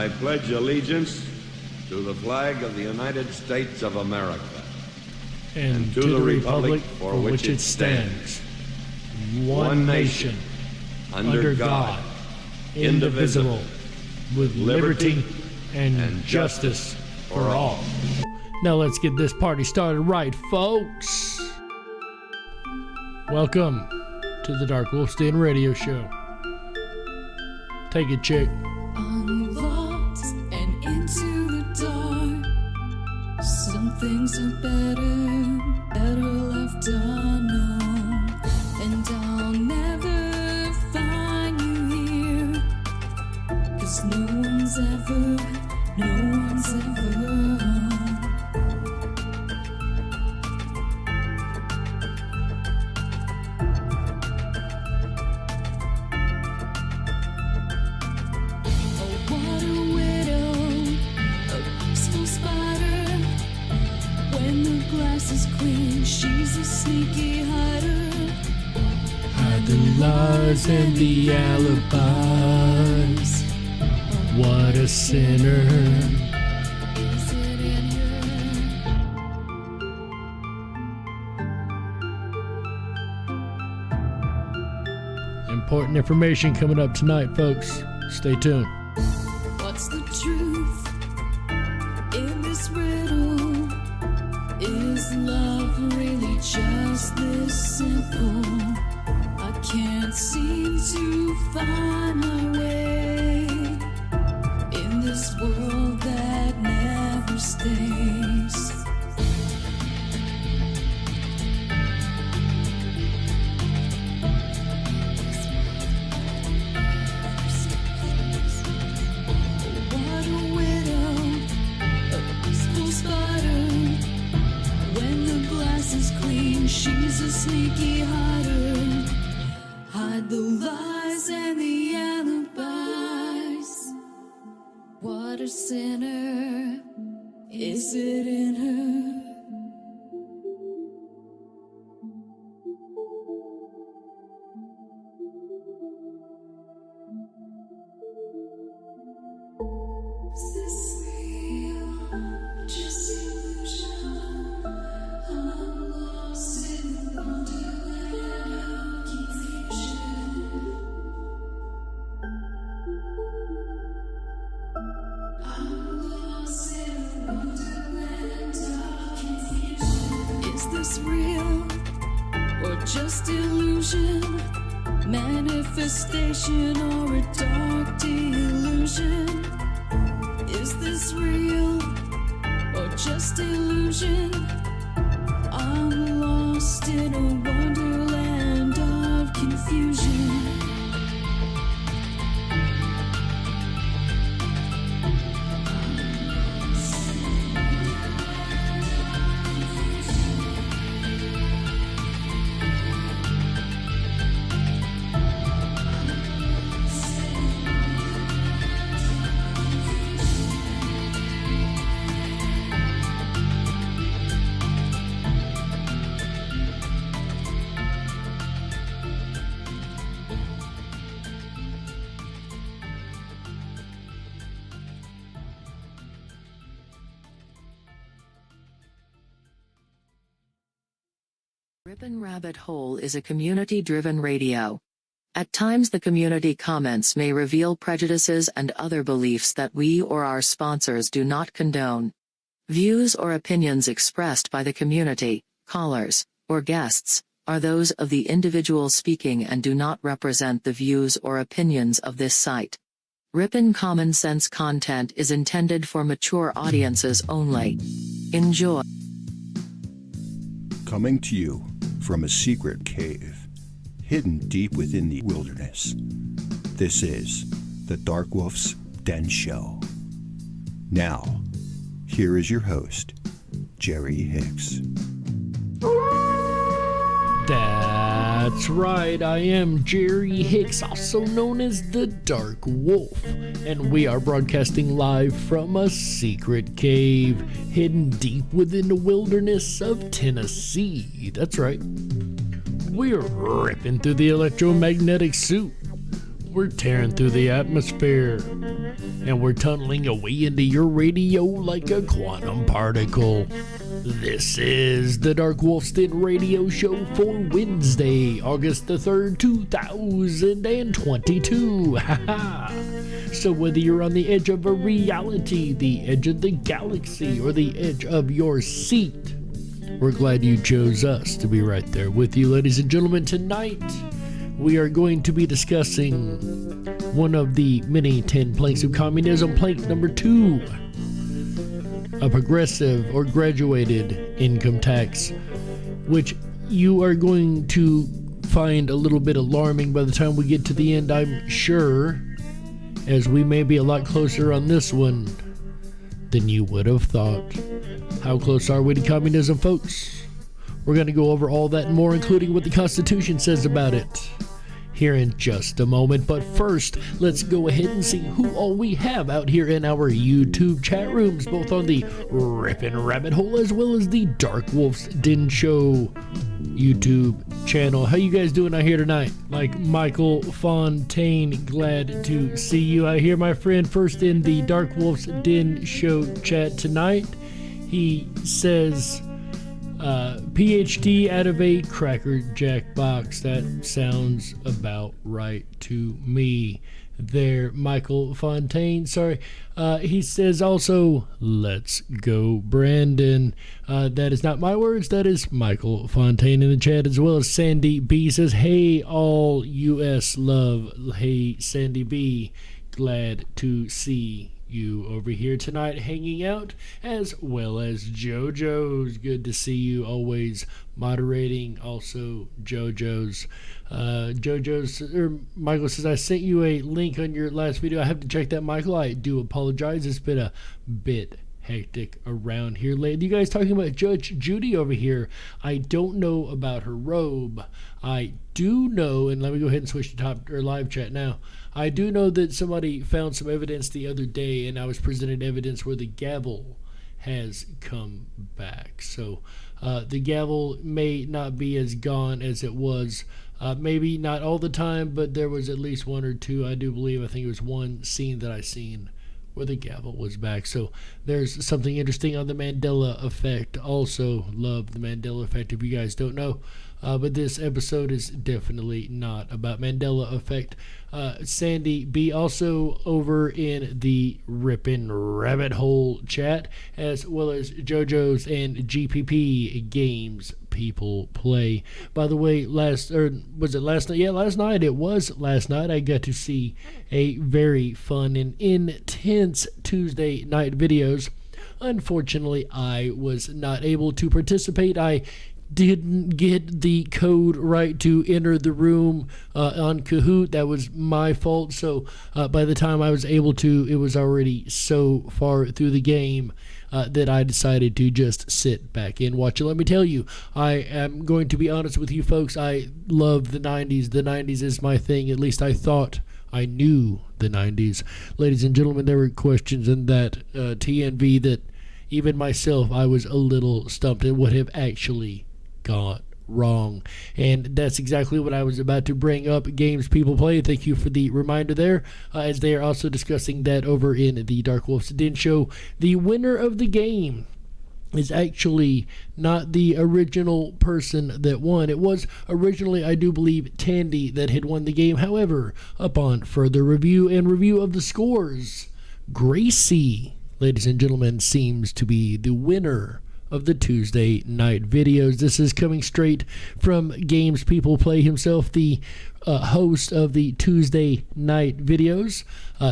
I pledge allegiance to the flag of the United States of America and to the republic for which it stands, one nation, under God, indivisible, with liberty and justice for all. Now let's get this party started right, folks. Welcome to the DarkWolf's Den Radio Show. Take it, chick. Unlocked and into the dark. Some things are better left unknown. And I'll never find you here, 'cause no one's ever is clean, she's a sneaky hider. Hide the lies and the alibis. What a sinner. Is it in her? Important information coming up tonight, folks. Stay tuned. What's the truth in this riddle? Is love really just this simple? I can't seem to find my way in this world that never stays. What a widow, a peaceful spider. When the glass is clean, she's a sneaky hider. Hide the lies and the alibis. What a sinner, is it in her? Is this real? Just illusion? I'm lost in the wonderland of confusion. I'm lost in the wonderland of confusion. Is this real or just illusion? Manifestation or a dark delusion? Is this real or just illusion? I'm lost in a wonderland of confusion. Rippin' Rabbit Hole is a community-driven radio. At times the community comments may reveal prejudices and other beliefs that we or our sponsors do not condone. Views or opinions expressed by the community, callers, or guests, are those of the individual speaking and do not represent the views or opinions of this site. Rippin' Common Sense content is intended for mature audiences only. Enjoy. Coming to you from a secret cave, hidden deep within the wilderness. This is the DarkWolf's Den Show. Now, here is your host, Jerry Hicks. That's right, I am Jerry Hicks, also known as the Dark Wolf, and we are broadcasting live from a secret cave hidden deep within the wilderness of Tennessee. That's right. We're ripping through the electromagnetic suit, We're tearing through the atmosphere, and we're tunneling away into your radio like a quantum particle. This is the Darkwolf's Den Radio Show for Wednesday, August the 3rd, 2022. So whether you're on the edge of a reality, the edge of the galaxy, or the edge of your seat, we're glad you chose us to be right there with you, ladies and gentlemen. Tonight, we are going to be discussing one of the many 10 planks of communism, plank number 2, a progressive or graduated income tax, which you are going to find a little bit alarming by the time we get to the end, I'm sure, as we may be a lot closer on this one than you would have thought. How close are we to communism, folks? We're going to go over all that and more, including what the Constitution says about it, here in just a moment. But first, let's go ahead and see who all we have out here in our YouTube chat rooms, both on the Rippin' Rabbit Hole as well as the Darkwolf's Den Show YouTube channel. How you guys doing out here tonight? Like Michael Fontaine, glad to see you out here, my friend. First in the Darkwolf's Den Show chat tonight, he says, PhD out of a Cracker Jack box. That sounds about right to me there, Michael Fontaine. Sorry. He says also, let's go, Brandon. That is not my words. That is Michael Fontaine in the chat, as well as Sandy B says, hey, all U.S. love. Hey, Sandy B, glad to see you over here tonight hanging out, as well as JoJo's. Good to see you, always moderating. Also JoJo's Michael says, I sent you a link on your last video. I have to check that, Michael. I do apologize. It's been a bit hectic around here lately. You guys talking about Judge Judy over here. I don't know about her robe. I do know, and let me go ahead and switch to top or live chat now. I do know that somebody found some evidence the other day, and I was presented evidence where the gavel has come back. So the gavel may not be as gone as it was. Maybe not all the time, but there was at least one or two, I do believe. I think it was one scene that I seen where the gavel was back. So there's something interesting on the Mandela effect. Also love the Mandela effect, if you guys don't know. But this episode is definitely not about Mandela effect. Sandy B also over in the Rippin' Rabbit Hole chat, as well as JoJo's and GPP games people play. By the way, was it last night? Yeah, last night. It was last night. I got to see a very fun and intense Tuesday night videos. Unfortunately, I was not able to participate. I didn't get the code right to enter the room on Kahoot. That was my fault. So by the time I was able to, it was already so far through the game that I decided to just sit back and watch it. Let me tell you, I am going to be honest with you folks. I love the 90s. The 90s is my thing. At least I thought I knew the 90s. Ladies and gentlemen, there were questions in that TNV that even myself, I was a little stumped at what have actually got wrong. And that's exactly what I was about to bring up. Games people play. Thank you for the reminder there, as they are also discussing that over in the Darkwolf's Den Show. The winner of the game is actually not the original person that won. It was originally, I do believe, Tandy that had won the game. However, upon further review and review of the scores, Gracie, ladies and gentlemen, seems to be the winner of the Tuesday night videos. This is coming straight from Games People Play himself, the host of the Tuesday night videos.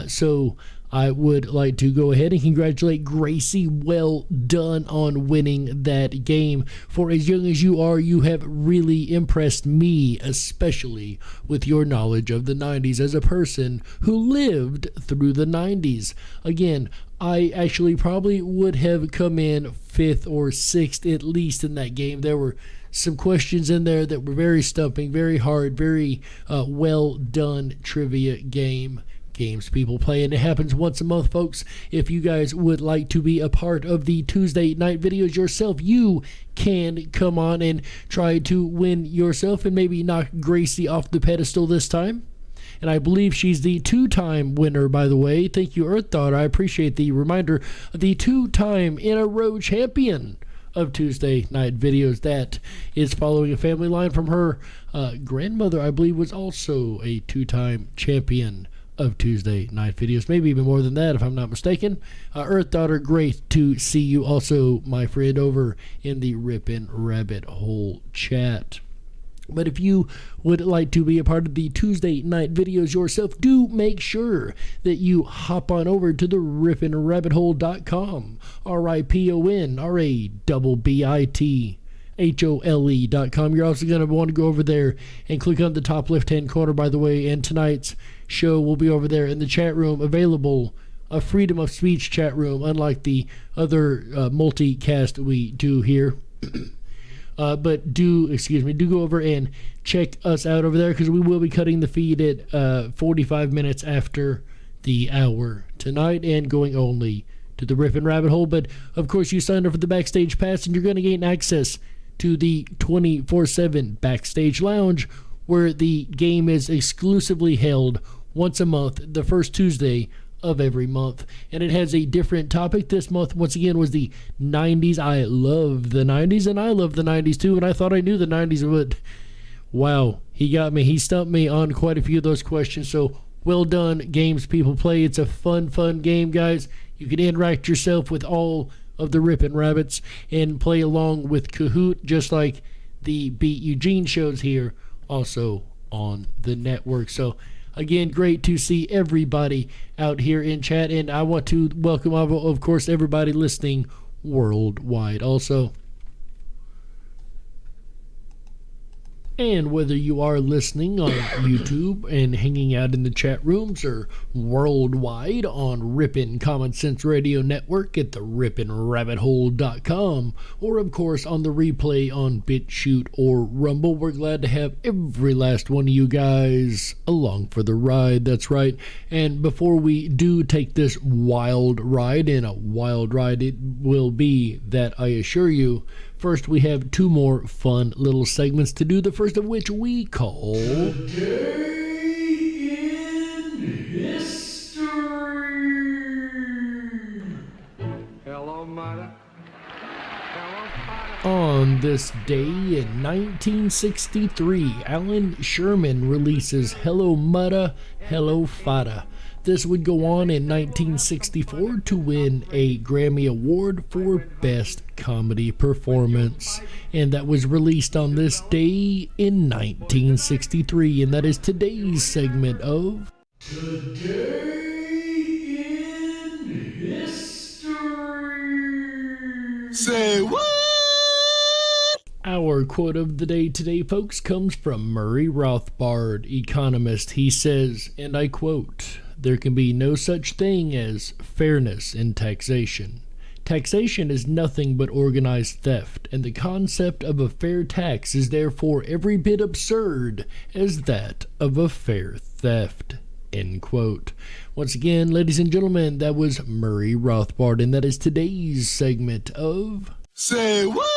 So I would like to go ahead and congratulate Gracie. Well done on winning that game. For as young as you are, you have really impressed me, especially with your knowledge of the 90s as a person who lived through the 90s. Again, I actually probably would have come in 5th or 6th at least in that game. There were some questions in there that were very stumping, very hard, very well done trivia game. Games people play, and it happens once a month, folks. If you guys would like to be a part of the Tuesday night videos yourself, you can come on and try to win yourself and maybe knock Gracie off the pedestal this time. and I believe she's the two-time winner, by the way. Thank you, Earth Daughter. I appreciate the reminder. The two-time in a row champion of Tuesday night videos. That is following a family line from her grandmother, I believe, was also a two-time champion of Tuesday night videos, maybe even more than that if I'm not mistaken. Earth Daughter, great to see you also, my friend, over in the Rippin' Rabbit Hole chat. But if you would like to be a part of the Tuesday night videos yourself, do make sure that you hop on over to the rippinrabbithole.com, RIPONRABBITHOLE.com. You're also going to want to go over there and click on the top left-hand corner, by the way, and tonight's show will be over there in the chat room, available, a freedom of speech chat room, unlike the other multicast we do here. But do go over and check us out over there, because we will be cutting the feed at 45 minutes after the hour tonight and going only to the Riffin' Rabbit Hole. But of course, you signed up for the Backstage Pass, and you're going to gain access to the 24/7 Backstage Lounge, where the game is exclusively held once a month, the first Tuesday of every month, and it has a different topic. This month, once again, was the 90s. I love the 90s, and I love the 90s too, and I thought I knew the 90s, but wow, he got me. He stumped me on quite a few of those questions, so well done, games people play. It's a fun game, guys. You can interact yourself with all of the Rippin' Rabbits and play along with Kahoot, just like the Beat Eugene shows here, also on the network. So again, great to see everybody out here in chat, and I want to welcome, of course, everybody listening worldwide also. And whether you are listening on YouTube and hanging out in the chat rooms, or worldwide on Rippin' Common Sense Radio Network at the rippinrabbithole.com, or of course on the replay on BitChute or Rumble, we're glad to have every last one of you guys along for the ride. That's right. And before we do take this wild ride, and a wild ride it will be, that I assure you, first, we have two more fun little segments to do, the first of which we call Today in History. Hello, Mother. On this day in 1963, Alan Sherman releases Hello Mudda, Hello Fada. This would go on in 1964 to win a Grammy Award for Best Comedy Performance. And that was released on this day in 1963. And that is today's segment of Today in History. Say what? Our quote of the day today, folks, comes from Murray Rothbard, economist. He says, and I quote, "There can be no such thing as fairness in taxation. Taxation is nothing but organized theft, and the concept of a fair tax is therefore every bit absurd as that of a fair theft." End quote. Once again, ladies and gentlemen, that was Murray Rothbard, and that is today's segment of Say What?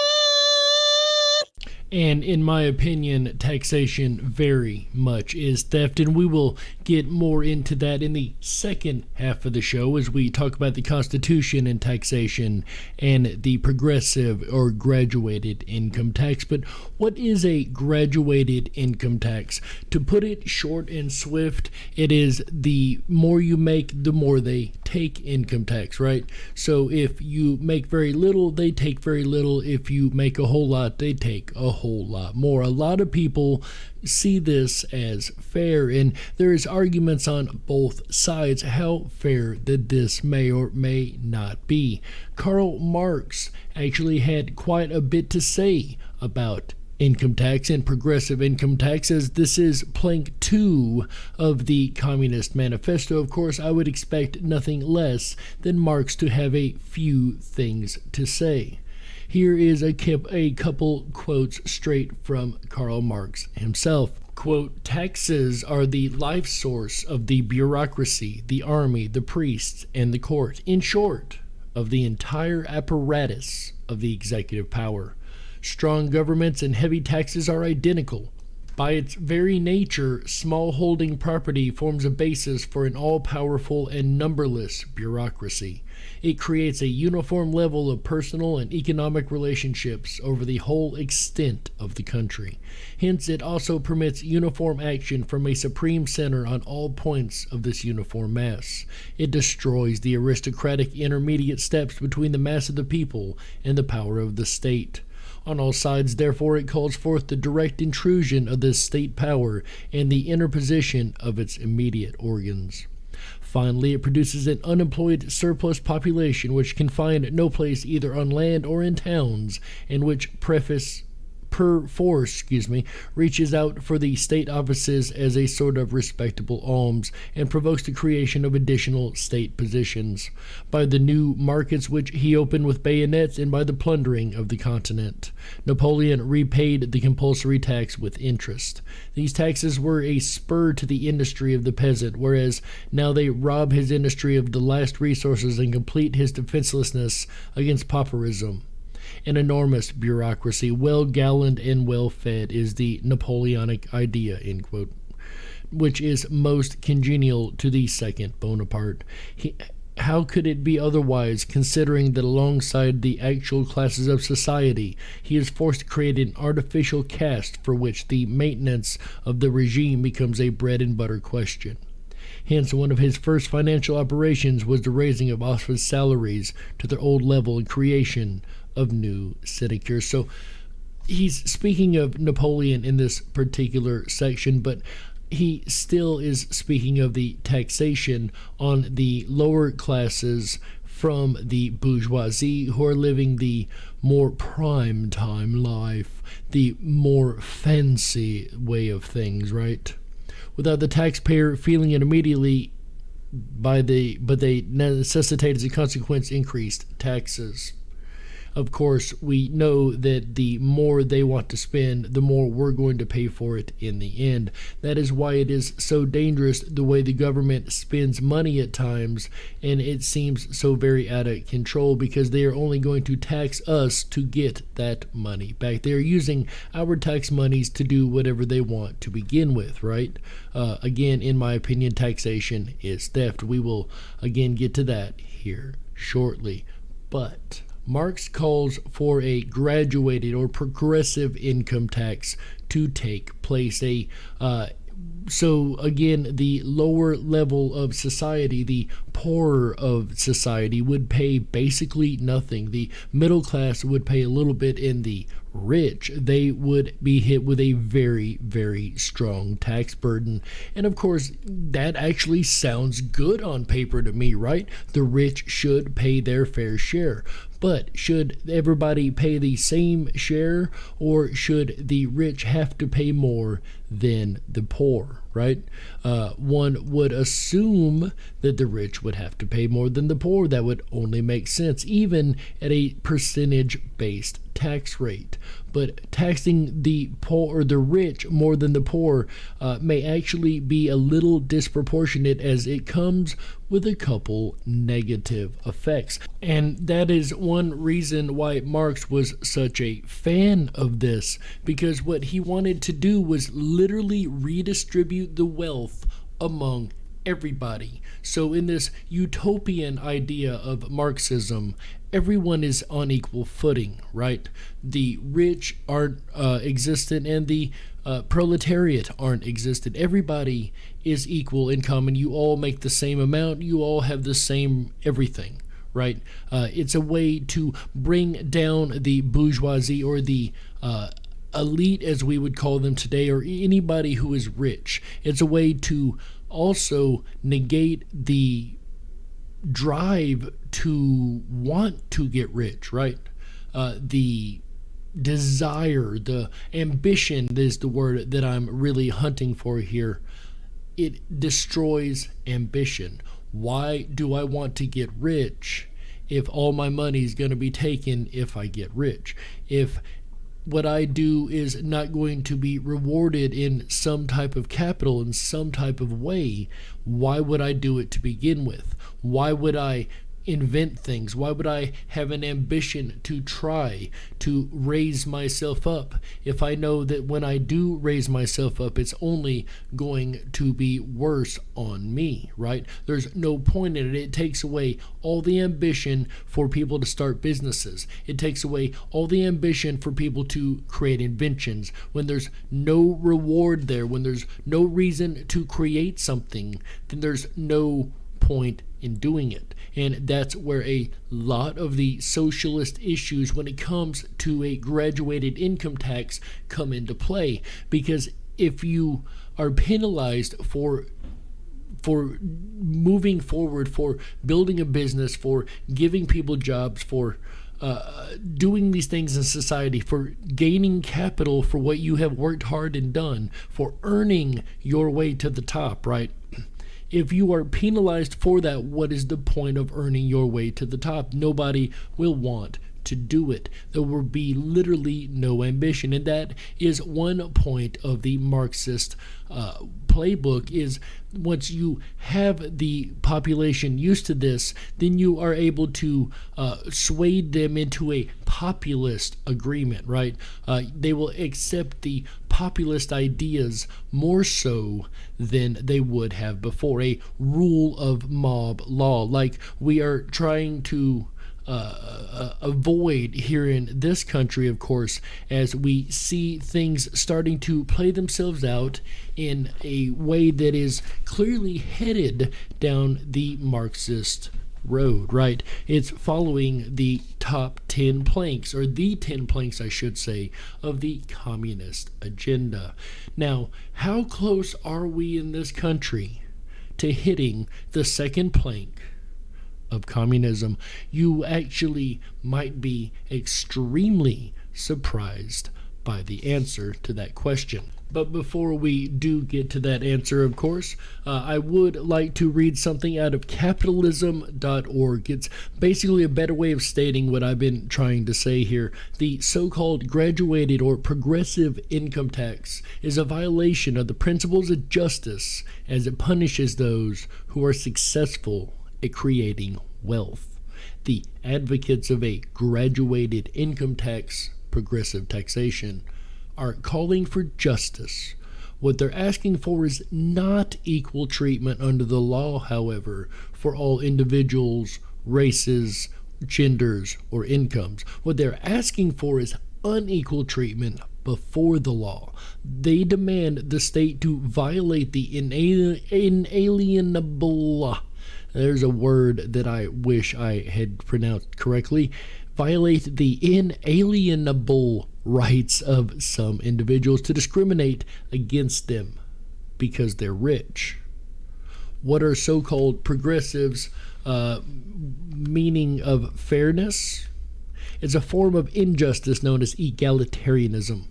And in my opinion, taxation very much is theft, and we will get more into that in the second half of the show as we talk about the Constitution and taxation and the progressive or graduated income tax. But what is a graduated income tax? To put it short and swift, it is the more you make, the more they take income tax, right? So if you make very little, they take very little. If you make a whole lot, they take a whole lot more. A lot of people see this as fair, and there is arguments on both sides how fair that this may or may not be. Karl Marx actually had quite a bit to say about income tax and progressive income tax, as this is plank 2 of the Communist Manifesto. Of course, I would expect nothing less than Marx to have a few things to say. Here is a couple quotes straight from Karl Marx himself. Quote, "Taxes are the life source of the bureaucracy, the army, the priests, and the court. In short, of the entire apparatus of the executive power. Strong governments and heavy taxes are identical. By its very nature, small holding property forms a basis for an all-powerful and numberless bureaucracy. It creates a uniform level of personal and economic relationships over the whole extent of the country. Hence, it also permits uniform action from a supreme center on all points of this uniform mass. It destroys the aristocratic intermediate steps between the mass of the people and the power of the state. On all sides, therefore, it calls forth the direct intrusion of this state power and the interposition of its immediate organs. Finally, it produces an unemployed surplus population which can find no place either on land or in towns, and which perforce reaches out for the state offices as a sort of respectable alms, and provokes the creation of additional state positions, by the new markets which he opened with bayonets and by the plundering of the continent. Napoleon repaid the compulsory tax with interest. These taxes were a spur to the industry of the peasant, whereas now they rob his industry of the last resources and complete his defenselessness against pauperism. An enormous bureaucracy, well gallaned and well fed, is the Napoleonic idea, end quote, which is most congenial to the second Bonaparte. How could it be otherwise, considering that alongside the actual classes of society, he is forced to create an artificial caste for which the maintenance of the regime becomes a bread and butter question? Hence, one of his first financial operations was the raising of office salaries to their old level and creation of new sinecures. So he's speaking of Napoleon in this particular section, but he still is speaking of the taxation on the lower classes from the bourgeoisie, who are living the more prime time life, the more fancy way of things, right? Without the taxpayer feeling it immediately, but they necessitate as a consequence increased taxes. Of course, we know that the more they want to spend, the more we're going to pay for it in the end. That is why it is so dangerous the way the government spends money at times, and it seems so very out of control, because they are only going to tax us to get that money back. They are using our tax monies to do whatever they want to begin with, right? Again, in my opinion, taxation is theft. We will again get to that here shortly. But Marx calls for a graduated or progressive income tax to take place. So again, the lower level of society, the poorer of society, would pay basically nothing. The middle class would pay a little bit, and the rich, they would be hit with a very, very strong tax burden. And of course, that actually sounds good on paper to me, right? The rich should pay their fair share. But should everybody pay the same share, or should the rich have to pay more than the poor, right? One would assume that the rich would have to pay more than the poor. That would only make sense, even at a percentage-based tax rate. But taxing the poor or the rich more than the poor may actually be a little disproportionate, as it comes with a couple negative effects. And that is one reason why Marx was such a fan of this, because what he wanted to do was literally redistribute the wealth among everybody. So in this utopian idea of Marxism, everyone is on equal footing, right? The rich aren't existent, and the proletariat aren't existent. Everybody is equal in common. You all make the same amount. You all have the same everything, right? It's a way to bring down the bourgeoisie, or the elite, as we would call them today, or anybody who is rich. It's a way to also negate the drive to want to get rich, right? The desire, the ambition is the word that I'm really hunting for here. It destroys ambition. Why do I want to get rich if all my money is going to be taken if I get rich? If what I do is not going to be rewarded in some type of capital, in some type of way, why would I do it to begin with? Why would I invent things? Why would I have an ambition to try to raise myself up if I know that when I do raise myself up, it's only going to be worse on me, right? There's no point in it. It takes away all the ambition for people to start businesses. It takes away all the ambition for people to create inventions. When there's no reward there, when there's no reason to create something, then there's no point in doing it. And that's where a lot of the socialist issues when it comes to a graduated income tax come into play. Because if you are penalized for moving forward, for building a business, for giving people jobs, for doing these things in society, for gaining capital for what you have worked hard and done, for earning your way to the top, right? If you are penalized for that, what is the point of earning your way to the top? Nobody will want to do it. There will be literally no ambition. And that is one point of the Marxist playbook, is once you have the population used to this, then you are able to sway them into a populist agreement, right? They will accept the populist ideas more so than they would have before. A rule of mob law, like we are trying to avoid here in this country, of course, as we see things starting to play themselves out in a way that is clearly headed down the Marxist road, right? It's following the top 10 planks, or the 10 planks, I should say, of the communist agenda. Now, how close are we in this country to hitting the second plank of communism? You actually might be extremely surprised by the answer to that question. But before we do get to that answer, of course, I would like to read something out of capitalism.org. It's basically a better way of stating what I've been trying to say here. The so-called graduated or progressive income tax is a violation of the principles of justice, as it punishes those who are successful at creating wealth. The advocates of a graduated income tax, progressive taxation, are calling for justice. What they're asking for is not equal treatment under the law, however, for all individuals, races, genders, or incomes. What they're asking for is unequal treatment before the law. They demand the state to violate the inalienable, there's a word that I wish I had pronounced correctly, violate the inalienable rights of some individuals, to discriminate against them because they're rich. What are so-called progressives' meaning of fairness? It's a form of injustice known as egalitarianism.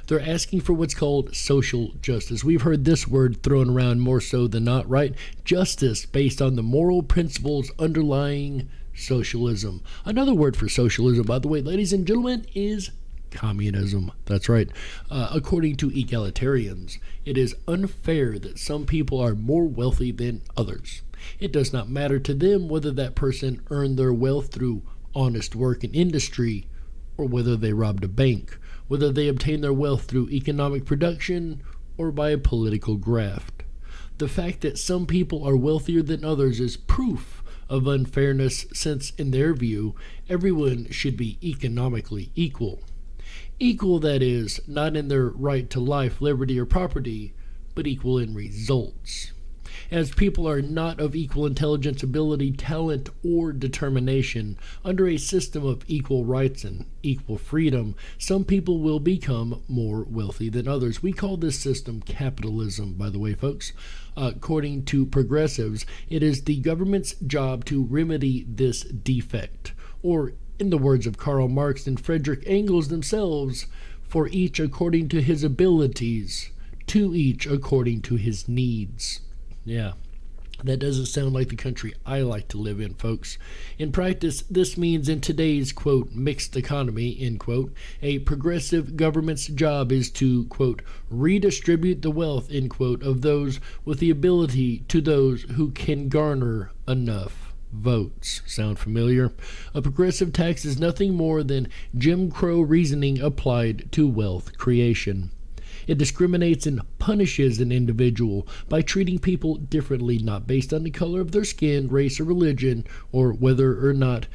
They're asking for what's called social justice. We've heard this word thrown around more so than not, right? Justice based on the moral principles underlying socialism. Another word for socialism, by the way, ladies and gentlemen, is communism. That's right. According to egalitarians, it is unfair that some people are more wealthy than others. It does not matter to them whether that person earned their wealth through honest work and industry, or whether they robbed a bank, whether they obtained their wealth through economic production or by a political graft. The fact that some people are wealthier than others is proof of unfairness, since, in their view, everyone should be economically equal. Equal, that is, not in their right to life, liberty, or property, but equal in results. As people are not of equal intelligence, ability, talent, or determination, under a system of equal rights and equal freedom, some people will become more wealthy than others. We call this system capitalism, by the way, folks. According to progressives, it is the government's job to remedy this defect, or, in the words of Karl Marx and Friedrich Engels themselves, for each according to his abilities, to each according to his needs. Yeah, that doesn't sound like the country I like to live in, folks. In practice, this means in today's, quote, mixed economy, end quote, a progressive government's job is to, quote, redistribute the wealth, end quote, of those with the ability to those who can garner enough votes. Sound familiar? A progressive tax is nothing more than Jim Crow reasoning applied to wealth creation. It discriminates and punishes an individual by treating people differently, not based on the color of their skin, race, or religion, or whether or not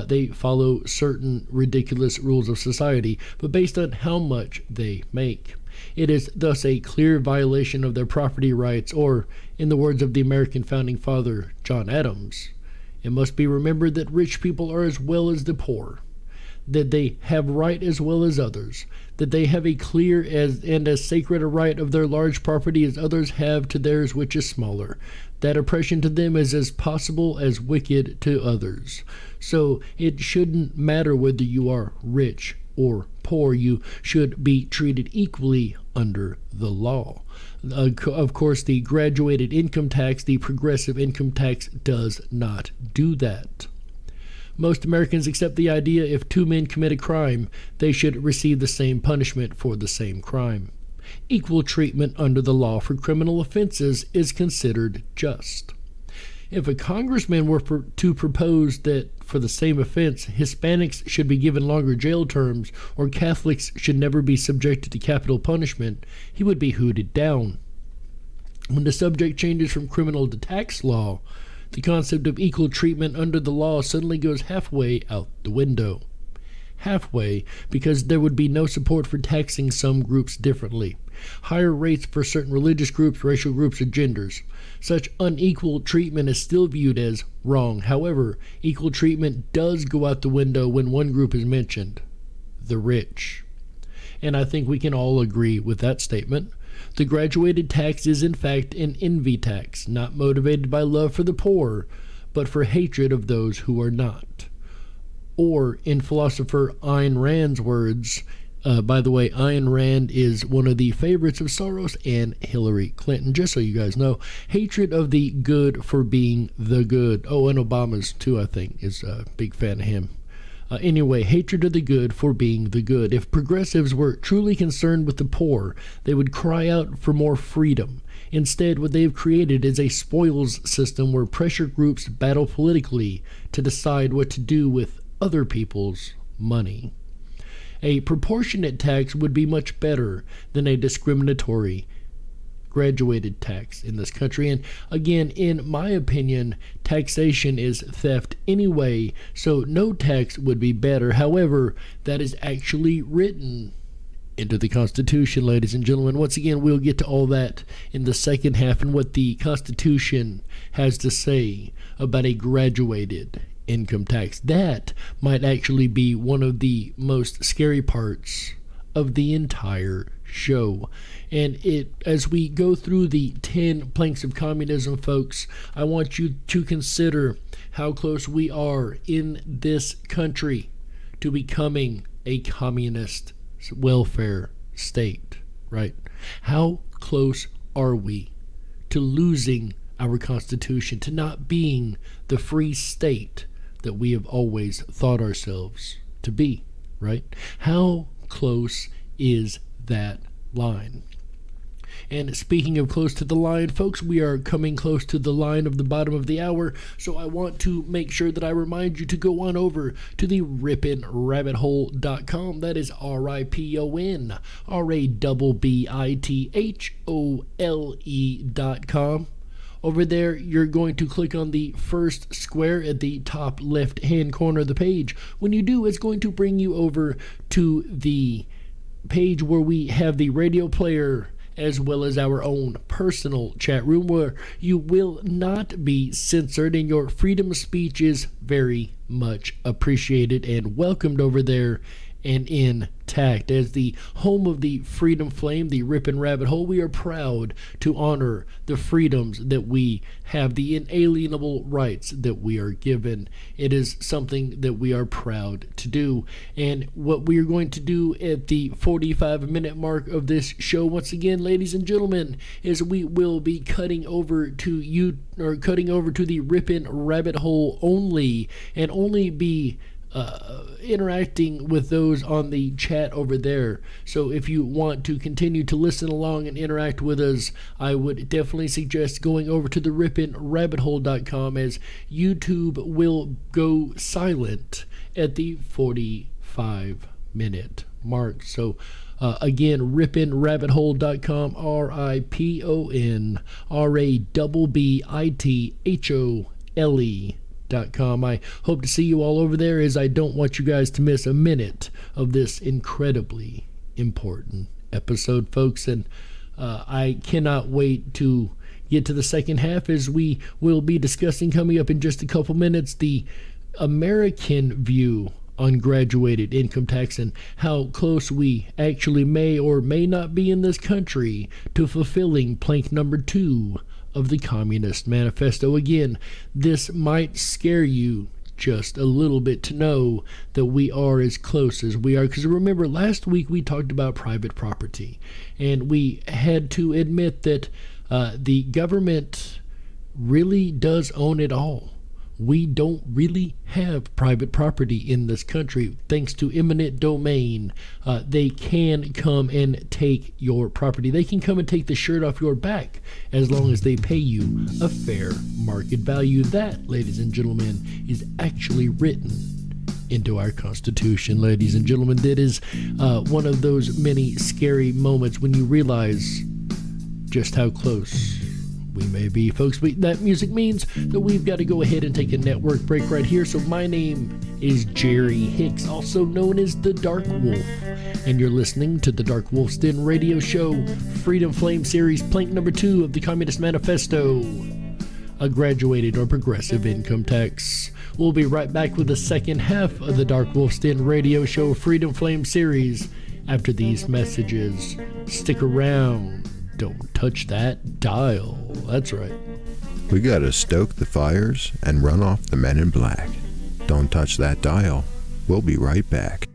they follow certain ridiculous rules of society, but based on how much they make. It is thus a clear violation of their property rights, or, in the words of the American founding father, John Adams, it must be remembered that rich people are as well as the poor, that they have right as well as others, that they have a clear and as sacred a right of their large property as others have to theirs which is smaller, that oppression to them is as possible as wicked to others. So it shouldn't matter whether you are rich or poor, you should be treated equally under the law. Of course, the graduated income tax, the progressive income tax, does not do that. Most Americans accept the idea if two men commit a crime, they should receive the same punishment for the same crime. Equal treatment under the law for criminal offenses is considered just. If a congressman were to propose that for the same offense, Hispanics should be given longer jail terms or Catholics should never be subjected to capital punishment, he would be hooted down. When the subject changes from criminal to tax law, the concept of equal treatment under the law suddenly goes halfway out the window. Halfway, because there would be no support for taxing some groups differently. Higher rates for certain religious groups, racial groups, or genders. Such unequal treatment is still viewed as wrong. However, equal treatment does go out the window when one group is mentioned: the rich. And I think we can all agree with that statement. The graduated tax is in fact an envy tax, not motivated by love for the poor, but for hatred of those who are not. Or, in philosopher Ayn Rand's words, by the way, Ayn Rand is one of the favorites of Soros and Hillary Clinton, just so you guys know. Hatred of the good for being the good. Oh, and Obama's too, I think, is a big fan of him. Anyway, hatred of the good for being the good. If progressives were truly concerned with the poor, they would cry out for more freedom. Instead, what they have created is a spoils system where pressure groups battle politically to decide what to do with other people's money. A proportionate tax would be much better than a discriminatory graduated tax in this country. And again, in my opinion, taxation is theft anyway, so no tax would be better. However, that is actually written into the Constitution, ladies and gentlemen. Once again, we'll get to all that in the second half and what the Constitution has to say about a graduated income tax. That might actually be one of the most scary parts of the entire show. And as we go through the 10 planks of communism, folks, I want you to consider how close we are in this country to becoming a communist welfare state, right? How close are we to losing our Constitution, to not being the free state that we have always thought ourselves to be, right? How close is that line? And speaking of close to the line, folks, we are coming close to the line of the bottom of the hour, so I want to make sure that I remind you to go on over to the rippinrabbithole.com. That is RIPON, Over there, you're going to click on the first square at the top left-hand corner of the page. When you do, it's going to bring you over to the page where we have the radio player as well as our own personal chat room where you will not be censored and your freedom of speech is very much appreciated and welcomed over there and intact. As the home of the Freedom Flame, the Rippin' Rabbit Hole, we are proud to honor the freedoms that we have, the inalienable rights that we are given. It is something that we are proud to do. And what we are going to do at the 45-minute mark of this show, once again, ladies and gentlemen, is we will be cutting over to the Rippin' Rabbit Hole only, and only be interacting with those on the chat over there. So if you want to continue to listen along and interact with us, I would definitely suggest going over to the ripinrabbithole.com, as YouTube will go silent at the 45-minute mark. So again, ripinrabbithole.com, ripinrabbithole.com. I hope to see you all over there, as I don't want you guys to miss a minute of this incredibly important episode, folks. And I cannot wait to get to the second half, as we will be discussing, coming up in just a couple minutes, the American view on graduated income tax and how close we actually may or may not be in this country to fulfilling plank number 2 of the Communist Manifesto. Again, this might scare you just a little bit to know that we are as close as we are, because remember, last week we talked about private property, and we had to admit that the government really does own it all. We don't really have private property in this country. Thanks to eminent domain, they can come and take your property. They can come and take the shirt off your back as long as they pay you a fair market value. That, ladies and gentlemen, is actually written into our Constitution, ladies and gentlemen. That is one of those many scary moments when you realize just how close we may be, folks. That music means that we've got to go ahead and take a network break right here. So my name is Jerry Hicks, also known as the Dark Wolf, and you're listening to the Darkwolf's Den Radio Show, Freedom Flame Series, plank number 2 of the Communist Manifesto, a graduated or progressive income tax. We'll be right back with the second half of the Darkwolf's Den Radio Show, Freedom Flame Series, after these messages. Stick around. Don't touch that dial. That's right. We gotta stoke the fires and run off the men in black. Don't touch that dial. We'll be right back.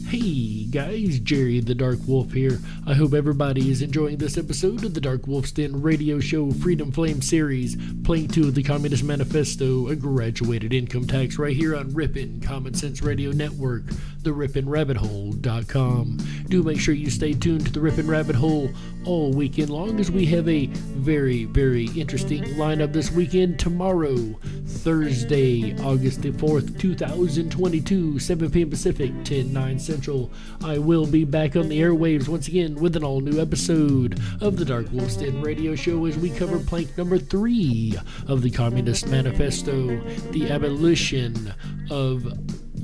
Hey guys, Jerry the Dark Wolf here. I hope everybody is enjoying this episode of the Darkwolf's Den Radio Show, Freedom Flame Series, plank 2 of the Communist Manifesto, a graduated income tax, right here on Ripin Common Sense Radio Network, the ripinrabbithole.com. Do make sure you stay tuned to the Ripin Rabbit Hole all weekend long, as we have a very, very interesting lineup this weekend. Tomorrow, Thursday, August the 4th, 2022, 7 p.m. Pacific, 10/9 Central, I will be back on the airwaves once again with an all-new episode of the Darkwolf's Den Radio Show, as we cover plank number 3 of the Communist Manifesto, the abolition of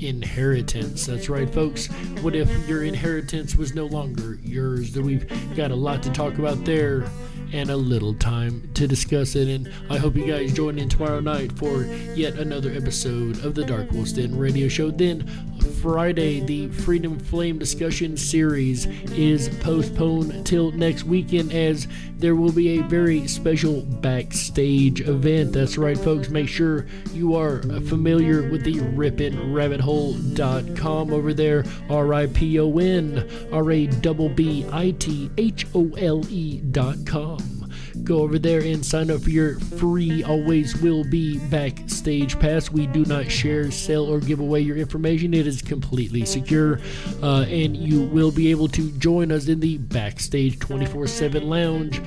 inheritance. That's right, folks. What if your inheritance was no longer yours? We've got a lot to talk about there and a little time to discuss it, and I hope you guys join in tomorrow night for yet another episode of the Darkwolf's Den Radio Show. Then Friday, the Freedom Flame discussion series is postponed till next weekend, as there will be a very special backstage event. That's right, folks. Make sure you are familiar with the ripinrabbithole.com over there, ripinrabbithole.com. Go over there and sign up for your free Always Will Be Backstage Pass. We do not share, sell, or give away your information. It is completely secure, and you will be able to join us in the Backstage 24/7 Lounge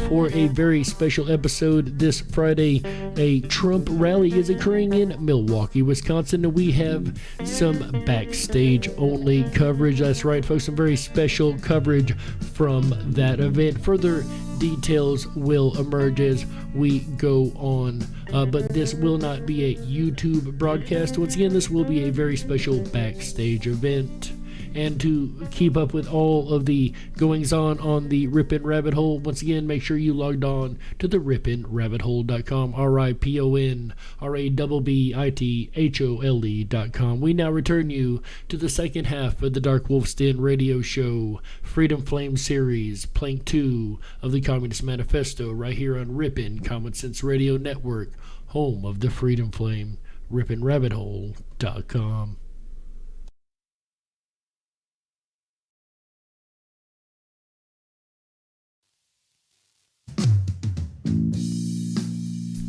for a very special episode this Friday. A Trump rally is occurring in Milwaukee, Wisconsin, and we have some backstage-only coverage. That's right, folks, some very special coverage from that event. Further details will emerge as we go on, but this will not be a YouTube broadcast. Once again, this will be a very special backstage event. And to keep up with all of the goings on the Ripin Rabbit Hole, once again, make sure you logged on to the ripinrabbithole.com, ripinrabbithole.com. We now return you to the second half of the Darkwolf's Den Radio Show, Freedom Flame Series, plank 2 of the Communist Manifesto, right here on Ripin Common Sense Radio Network, home of the Freedom Flame, ripinrabbithole.com.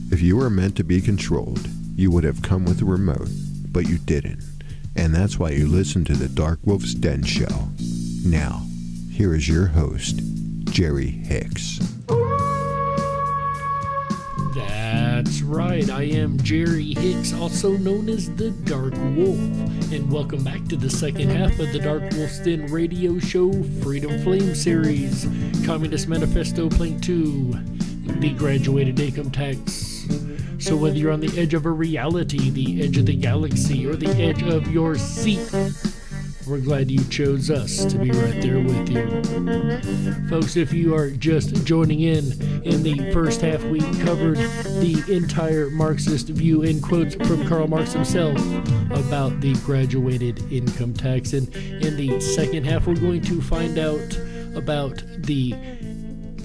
If you were meant to be controlled, you would have come with a remote, but you didn't. And that's why you listen to the Darkwolf's Den Show. Now, here is your host, Jerry Hicks. That's right, I am Jerry Hicks, also known as the Dark Wolf, and welcome back to the second half of the Darkwolf's Den Radio Show Freedom Flame series, Communist Manifesto Plank 2, the graduated income tax. So whether you're on the edge of a reality, the edge of the galaxy, or the edge of your seat, we're glad you chose us to be right there with you. Folks, if you are just joining in the first half, we covered the entire Marxist view, in quotes from Karl Marx himself, about the graduated income tax. And in the second half, we're going to find out about the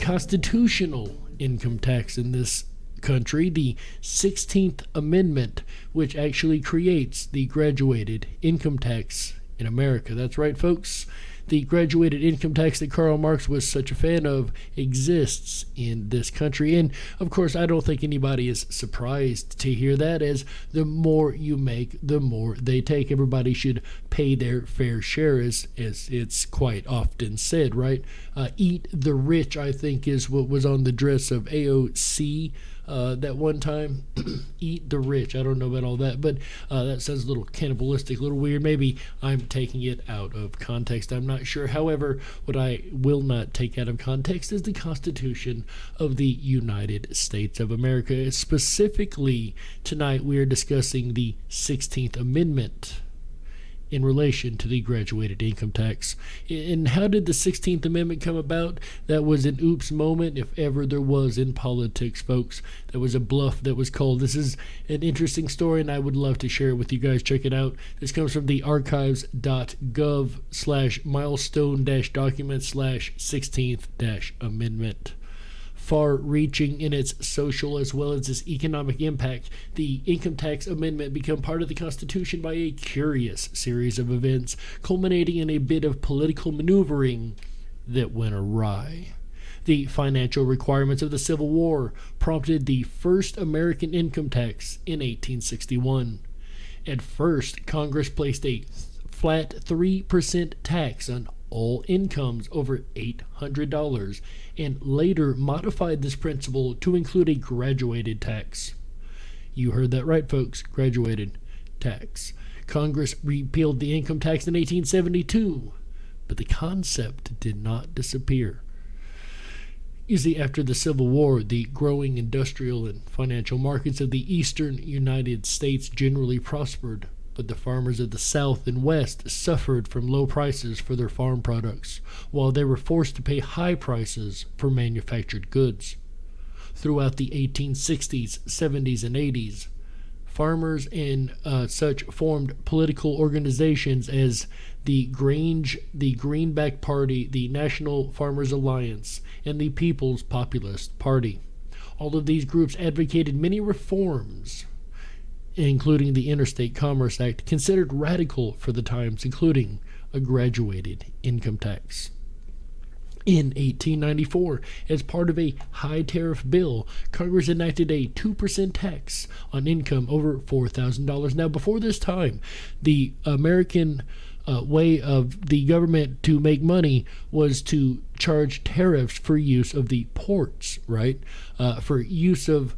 constitutional income tax in this country, the 16th Amendment, which actually creates the graduated income tax in America. That's right, folks. The graduated income tax that Karl Marx was such a fan of exists in this country. And of course, I don't think anybody is surprised to hear that, as the more you make, the more they take. Everybody should pay their fair share, as it's quite often said, right? Eat the rich, I think, is what was on the dress of AOC that one time. Eat the rich. I don't know about all that, but that sounds a little cannibalistic, a little weird. Maybe I'm taking it out of context. I'm not sure. However, what I will not take out of context is the Constitution of the United States of America. Specifically, tonight we are discussing the 16th Amendment in relation to the graduated income tax. And how did the 16th Amendment come about? That was an oops moment, if ever there was in politics, folks. That was a bluff that was called. This is an interesting story, and I would love to share it with you guys. Check it out. This comes from the archives.gov/milestone-document/16th-amendment. Far-reaching in its social as well as its economic impact, the income tax amendment became part of the Constitution by a curious series of events, culminating in a bit of political maneuvering that went awry. The financial requirements of the Civil War prompted the first American income tax in 1861. At first, Congress placed a flat 3% tax on all incomes over $800, and later modified this principle to include a graduated tax. You heard that right, folks, graduated tax. Congress repealed the income tax in 1872, but the concept did not disappear. You see, after the Civil War, the growing industrial and financial markets of the eastern United States generally prospered, but the farmers of the South and West suffered from low prices for their farm products, while they were forced to pay high prices for manufactured goods. Throughout the 1860s, 70s, and 80s, farmers and such formed political organizations as the Greenback Party, the National Farmers Alliance, and the People's Populist Party. All of these groups advocated many reforms, including the Interstate Commerce Act, considered radical for the times, including a graduated income tax. In 1894, as part of a high tariff bill, Congress enacted a 2% tax on income over $4,000. Now, before this time, the American way of the government to make money was to charge tariffs for use of the ports, right? For use of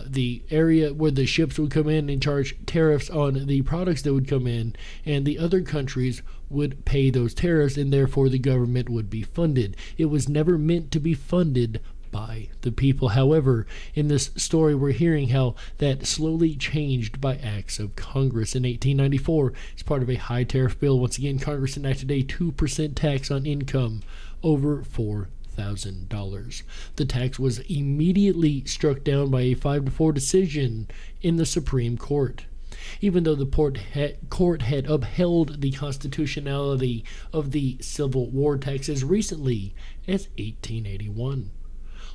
the area where the ships would come in, and charge tariffs on the products that would come in, and the other countries would pay those tariffs, and therefore the government would be funded. It was never meant to be funded by the people. However, in this story, we're hearing how that slowly changed by acts of Congress. In 1894, as part of a high tariff bill, once again, Congress enacted a 2% tax on income over $4,000. The tax was immediately struck down by a 5-4 decision in the Supreme Court. Even though the court had upheld the constitutionality of the Civil War tax as recently as 1881.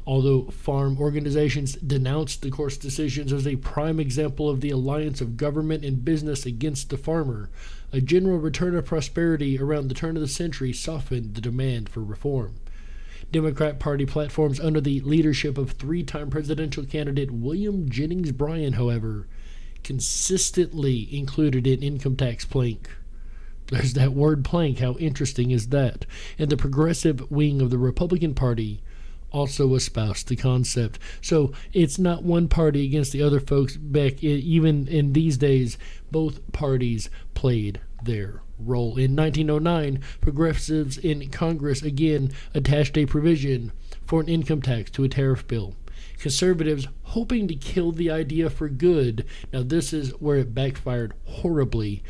Although farm organizations denounced the court's decisions as a prime example of the alliance of government and business against the farmer, a general return of prosperity around the turn of the century softened the demand for reform. Democrat Party platforms under the leadership of three-time presidential candidate William Jennings Bryan, however, consistently included an income tax plank. There's that word plank. How interesting is that? And the progressive wing of the Republican Party also espoused the concept. So it's not one party against the other, folks. Even in these days, both parties played their role. In 1909, progressives in Congress again attached a provision for an income tax to a tariff bill. Conservatives, hoping to kill the idea for good, now this is where it backfired horribly,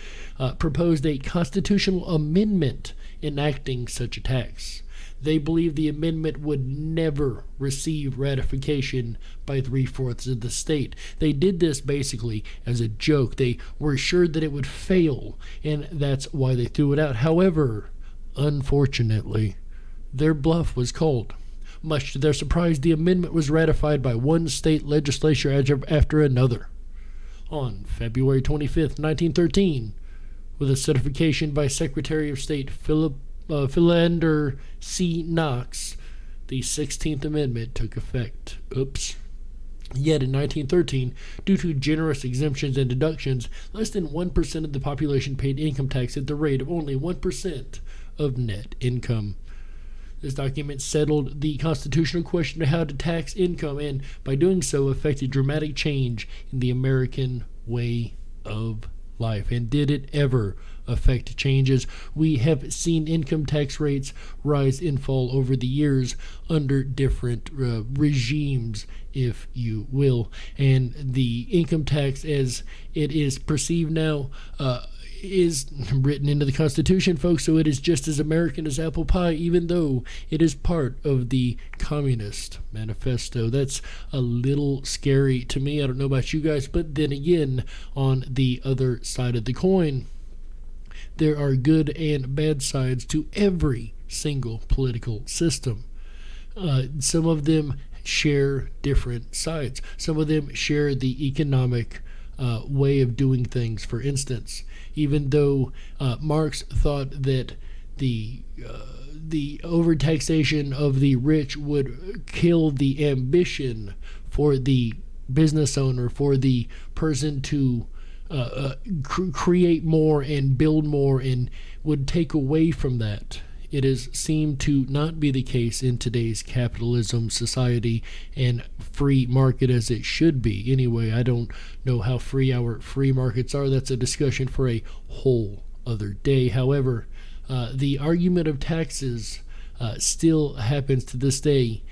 proposed a constitutional amendment enacting such a tax. They believed the amendment would never receive ratification by 3/4 of the state. They did this basically as a joke. They were assured that it would fail, and that's why they threw it out. However, unfortunately, their bluff was called. Much to their surprise, the amendment was ratified by one state legislature after another. On February 25th, 1913, with a certification by Secretary of State Philander C. Knox, the 16th Amendment took effect. Oops. Yet in 1913, due to generous exemptions and deductions, less than 1% of the population paid income tax at the rate of only 1% of net income. This document settled the constitutional question of how to tax income, and by doing so effected dramatic change in the American way of life. And did it ever affect changes? We have seen income tax rates rise and fall over the years under different regimes, if you will. And the income tax as it is perceived now is written into the Constitution, folks, so it is just as American as apple pie, even though it is part of the Communist Manifesto. That's a little scary to me. I don't know about you guys, but then again, on the other side of the coin, there are good and bad sides to every single political system. Some of them share different sides. Some of them share the economic way of doing things. For instance, even though Marx thought that the overtaxation of the rich would kill the ambition for the business owner, for the person to create more and build more, and would take away from that, it has seemed to not be the case in today's capitalism society and free market as it should be. Anyway, I don't know how free our free markets are. That's a discussion for a whole other day. However, the argument of taxes still happens to this day,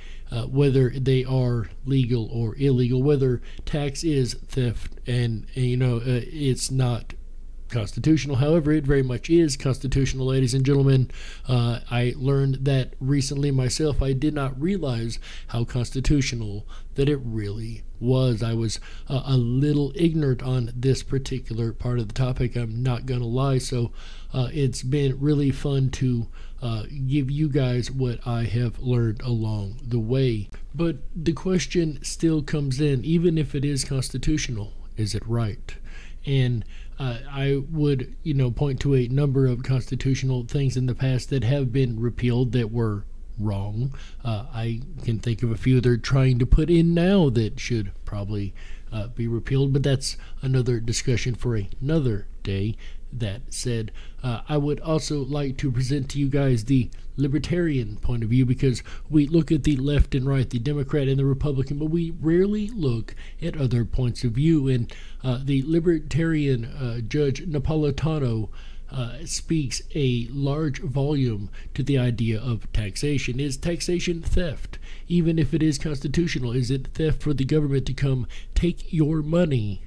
whether they are legal or illegal, whether tax is theft and it's not constitutional. However, it very much is constitutional, ladies and gentlemen. I learned that recently myself. I did not realize how constitutional that it really was. I was a little ignorant on this particular part of the topic, I'm not gonna lie. So it's been really fun to give you guys what I have learned along the way. But the question still comes in, even if it is constitutional, is it right? And I would, point to a number of constitutional things in the past that have been repealed that were wrong. I can think of a few they're trying to put in now that should probably be repealed, but that's another discussion for another day. That said, I would also like to present to you guys the libertarian point of view, because we look at the left and right, the Democrat and the Republican, but we rarely look at other points of view. And the libertarian Judge Napolitano speaks a large volume to the idea of taxation. Is taxation theft? Even if it is constitutional, is it theft for the government to come take your money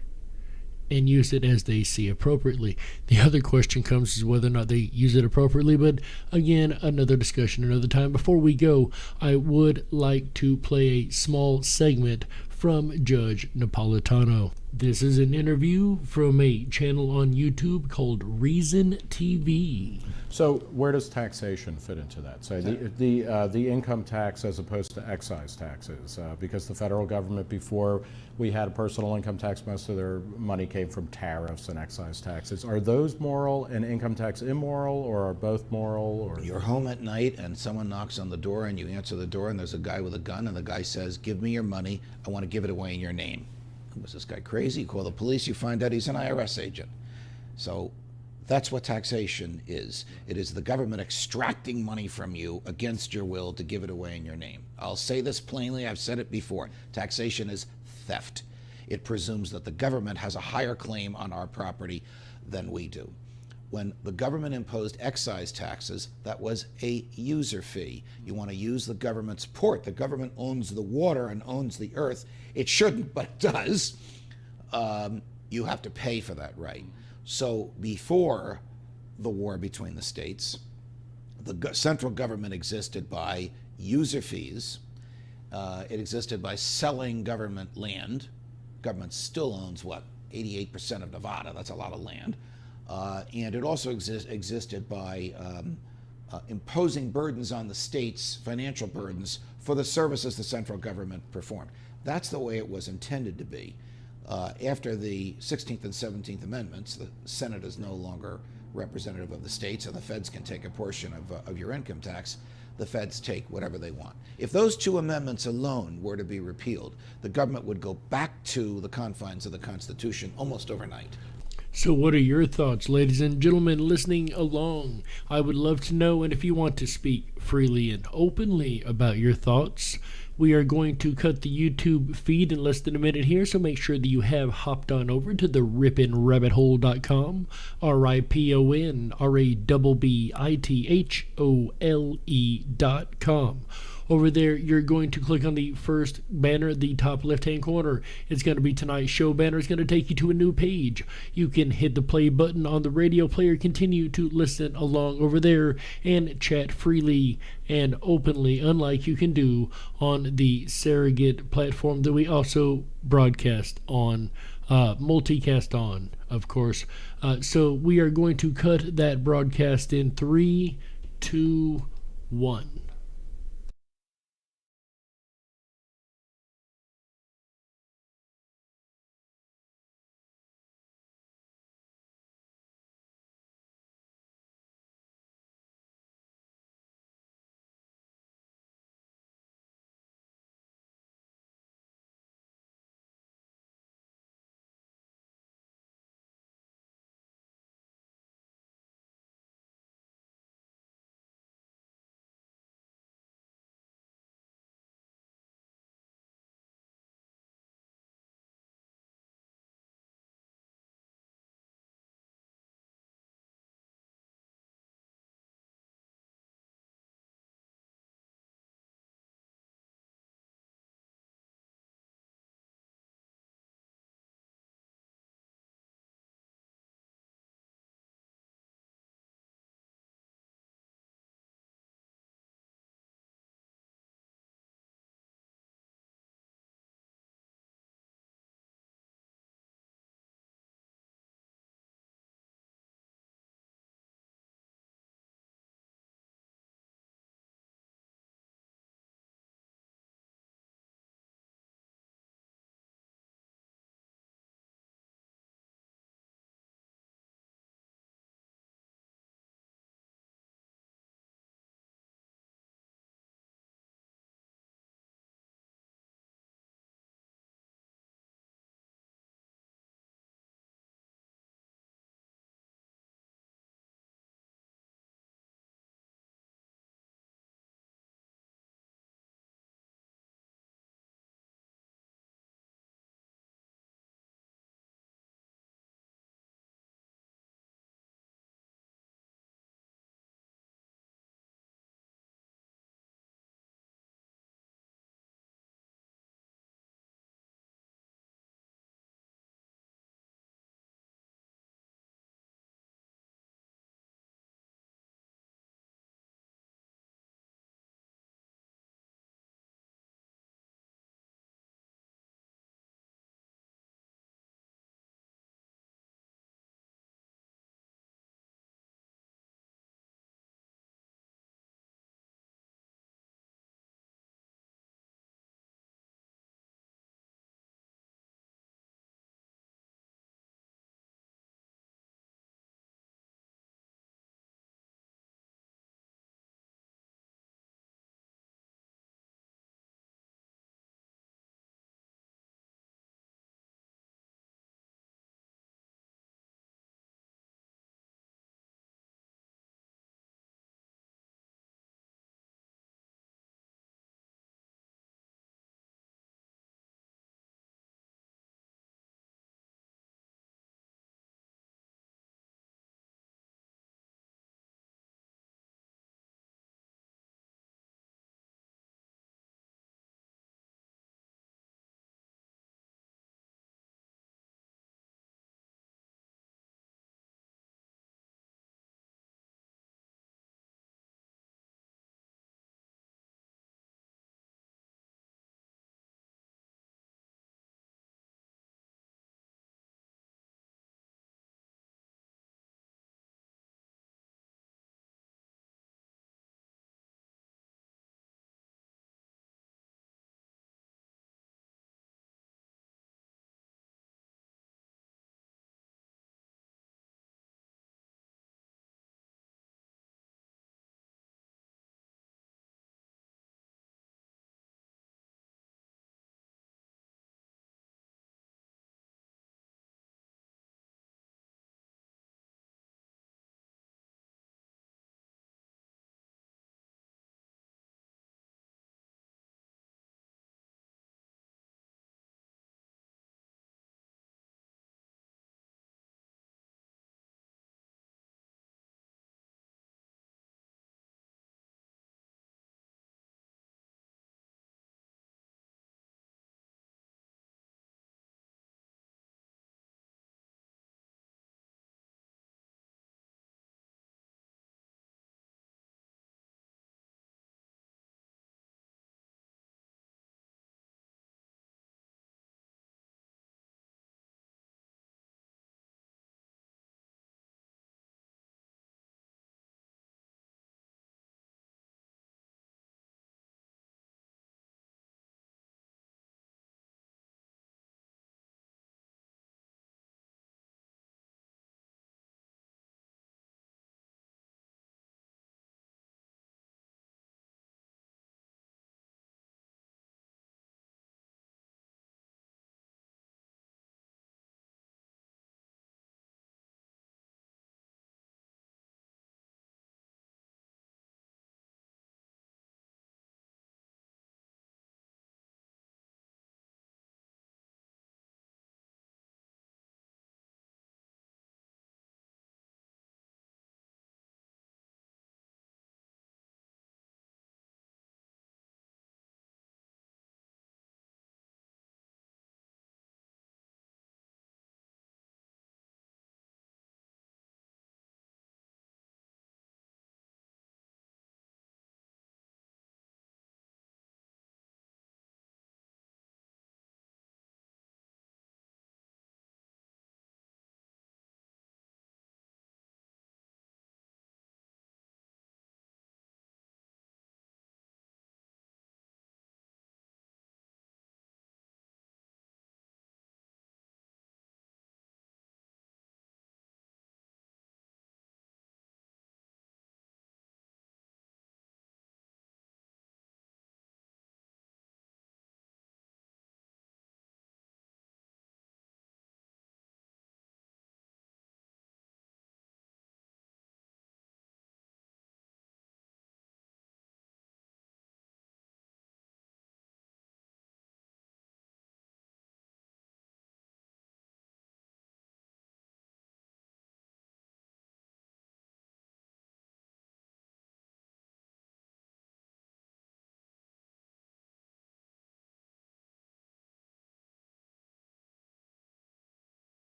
and use it as they see appropriately? The other question comes is whether or not they use it appropriately, but again, another discussion another time. Before we go, I would like to play a small segment from Judge Napolitano. This is an interview from a channel on YouTube called Reason TV. So where does taxation fit into that? So the income tax as opposed to excise taxes, because the federal government, before we had a personal income tax, most of their money came from tariffs and excise taxes. Are those moral and income tax immoral, or are both moral? Or you're home at night and someone knocks on the door and you answer the door and there's a guy with a gun and the guy says, "Give me your money, I want to give it away in your name." Was this guy crazy? You call the police, you find out he's an IRS agent. So that's what taxation is. It is the government extracting money from you against your will to give it away in your name. I'll say this plainly, I've said it before. Taxation is theft. It presumes that the government has a higher claim on our property than we do. When the government imposed excise taxes, that was a user fee. You want to use the government's port. The government owns the water and owns the earth. It shouldn't, but it does. You have to pay for that right. So before the war between the states, the central government existed by user fees. It existed by selling government land. Government still owns, 88% of Nevada. That's a lot of land. And it also existed by imposing burdens on the states, financial burdens, for the services the central government performed. That's the way it was intended to be. After the 16th and 17th Amendments, the Senate is no longer representative of the states, and the feds can take a portion of your income tax. The feds take whatever they want. If those two amendments alone were to be repealed, the government would go back to the confines of the Constitution almost overnight. So what are your thoughts, ladies and gentlemen listening along? I would love to know, and if you want to speak freely and openly about your thoughts, we are going to cut the YouTube feed in less than a minute here, so make sure that you have hopped on over to the ripinrabbithole.com, RIPONRABBITHOLE.com. Over there, you're going to click on the first banner at the top left-hand corner. It's going to be tonight's show banner. It's going to take you to a new page. You can hit the play button on the radio player, continue to listen along over there, and chat freely and openly, unlike you can do on the surrogate platform that we also broadcast on, multicast on, of course. So we are going to cut that broadcast in 3, 2, 1.